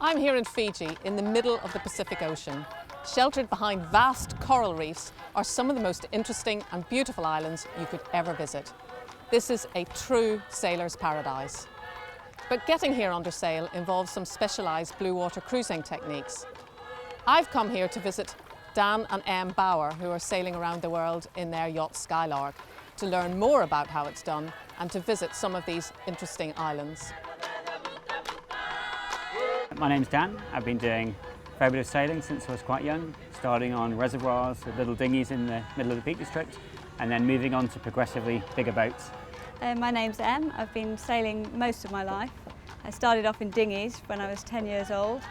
I'm here in Fiji, in the middle of the Pacific Ocean. Sheltered behind vast coral reefs are some of the most interesting and beautiful islands you could ever visit. This is a true sailor's paradise. But getting here under sail involves some specialised blue water cruising techniques. I've come here to visit Dan and Em Bauer, who are sailing around the world in their yacht Skylark, to learn more about how it's done and to visit some of these interesting islands. My name's Dan. I've been doing a fair bit of sailing since I was quite young, starting on reservoirs with little dinghies in the middle of the Peak District and then moving on to progressively bigger boats. My name's Em. I've been sailing most of my life. I started off in dinghies when I was 10 years old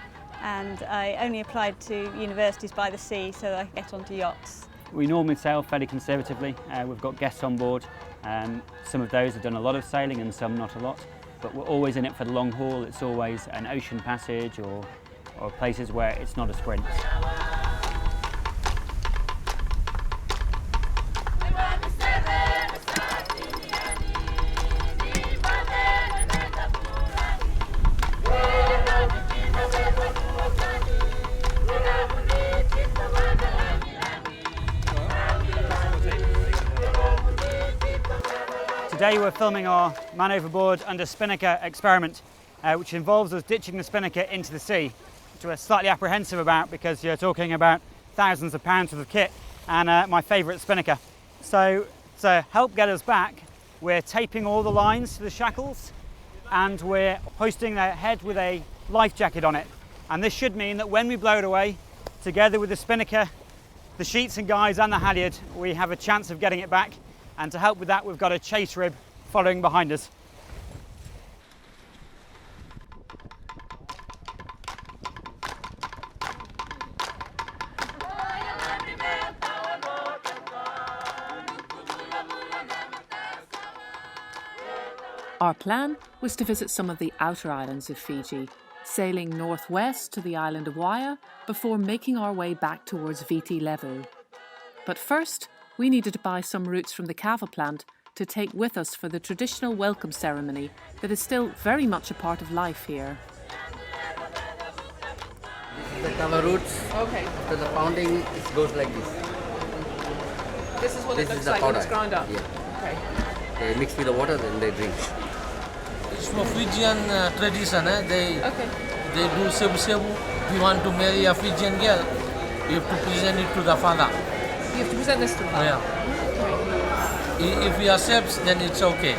and I only applied to universities by the sea so that I could get onto yachts. We normally sail fairly conservatively. We've got guests on board. Some of those have done a lot of sailing and some not a lot. But we're always in it for the long haul. It's always an ocean passage or places where it's not a sprint. Today we're filming our man overboard under Spinnaker Experiment, which involves us ditching the Spinnaker into the sea, which we're slightly apprehensive about because you're talking about thousands of pounds worth of kit and my favourite Spinnaker. So to help get us back, we're taping all the lines to the shackles and we're hoisting their head with a life jacket on it. And this should mean that when we blow it away, together with the Spinnaker, the sheets and guys and the halyard, we have a chance of getting it back. And to help with that, we've got a chase rib following behind us. Our plan was to visit some of the outer islands of Fiji, sailing northwest to the island of Wai'a before making our way back towards Viti Levu. But first, we needed to buy some roots from the kava plant to take with us for the traditional welcome ceremony that is still very much a part of life here. The kava roots. Okay. After the pounding, it goes like this. This is what this it looks is the like powder. when it's ground up? Yeah. Okay. They mix with the water, then they drink. It's for Fijian tradition. They do sebu-sebu. If you want to marry a Fijian girl, you have to present it to the father. You have to present this to the father? Yeah. Okay. If he accepts, then it's okay.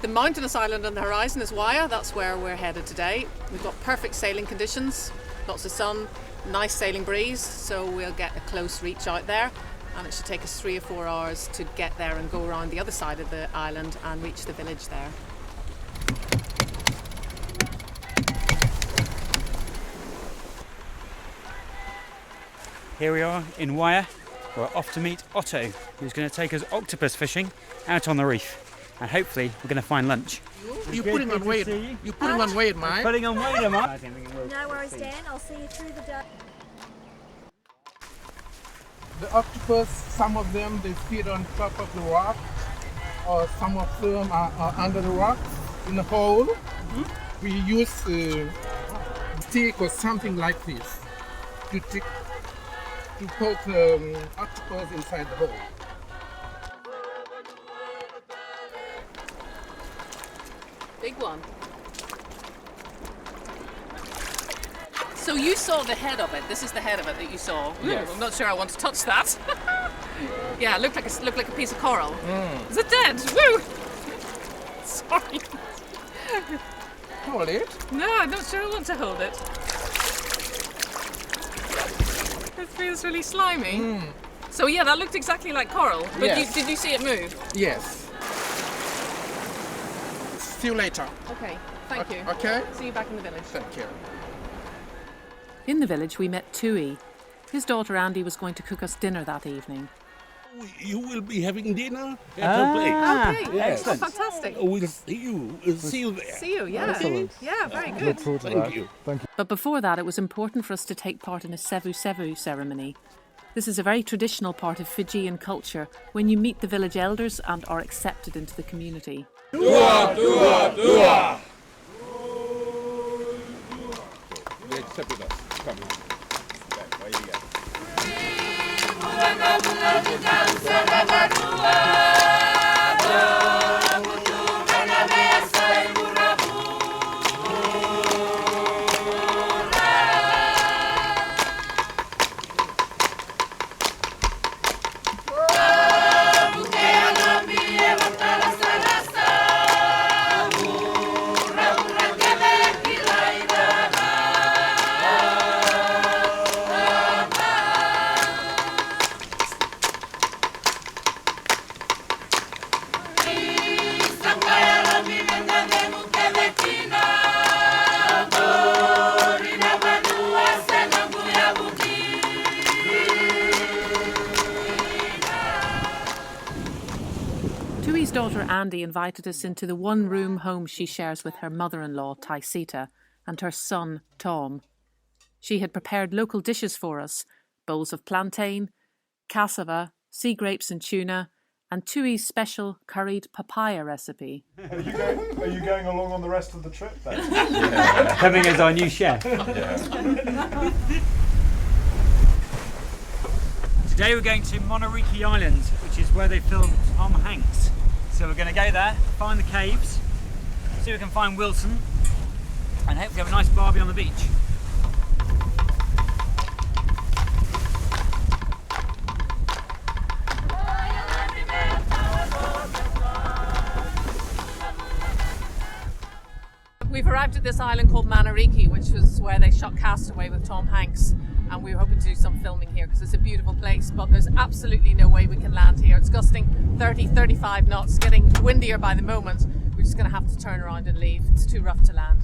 The mountainous island on the horizon is Wai'a. That's where we're headed today. We've got perfect sailing conditions, lots of sun, nice sailing breeze, so we'll get a close reach out there, and it should take us 3 or 4 hours to get there and go around the other side of the island and reach the village there. Here we are in Wai'a. We're off to meet Otto, who's going to take us octopus fishing out on the reef. And hopefully we're going to find lunch. You're putting on weight. You're putting on weight, mate. Putting on weight, am I? No worries, Dan. I'll see you through the day. The octopus, some of them, they feed on top of the rock, or some of them are under the rocks in a hole. Mm-hmm. We use a stick or something like this to put octopus inside the hole. Big one. So you saw the head of it. This is the head of it that you saw. Ooh, Yes. I'm not sure I want to touch that. Yeah, it looked like a piece of coral. Is it dead? Woo! Sorry. Hold it. No, I'm not sure I want to hold it. It feels really slimy. So yeah, that looked exactly like coral. But Yes. did you see it move? Yes. See you later. Okay, thank you. Okay? See you back in the village. Thank you. In the village, we met Tui. His daughter Andy was going to cook us dinner that evening. You will be having dinner at her place. Okay, Yes. oh, fantastic. We'll see you. We'll see you there. See you, yeah. Excellent. Yeah, very good. Thank you. But before that, it was important for us to take part in a sevu sevu ceremony. This is a very traditional part of Fijian culture when you meet the village elders and are accepted into the community. Dua, dua, dua. They accepted us. Come on. There you go. Tui's daughter Andy invited us into the one-room home she shares with her mother-in-law, Taisita, and her son, Tom. She had prepared local dishes for us, bowls of plantain, cassava, sea grapes and tuna, and Tui's special curried papaya recipe. Are you going along on the rest of the trip then? Coming as our new chef. Today we're going to Manoriki Island, which is where they filmed Tom Hanks. So we're going to go there, find the caves, see if we can find Wilson, and hopefully have a nice barbie on the beach. We've arrived at this island called Manoriki, which was where they shot Castaway with Tom Hanks, and we were hoping to do some filming here because it's a beautiful place, but there's absolutely no way we can land here. It's gusting 30-35 knots, getting windier by the moment. We're just going to have to turn around and leave. It's too rough to land.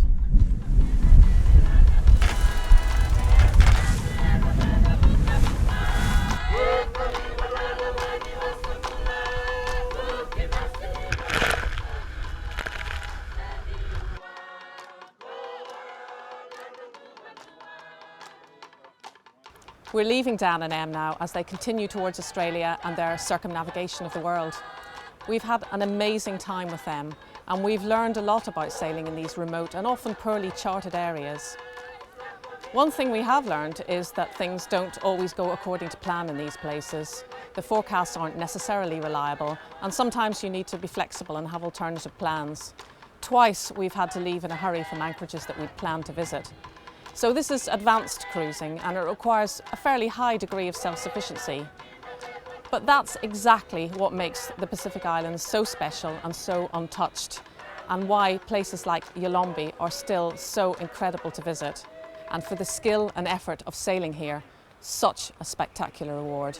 We're leaving Dan and Em now as they continue towards Australia and their circumnavigation of the world. We've had an amazing time with them, and we've learned a lot about sailing in these remote and often poorly charted areas. One thing we have learned is that things don't always go according to plan in these places. The forecasts aren't necessarily reliable, and sometimes you need to be flexible and have alternative plans. Twice we've had to leave in a hurry from anchorages that we'd planned to visit. So this is advanced cruising, and it requires a fairly high degree of self-sufficiency. But that's exactly what makes the Pacific Islands so special and so untouched, and why places like Yolombi are still so incredible to visit. And for the skill and effort of sailing here, such a spectacular reward.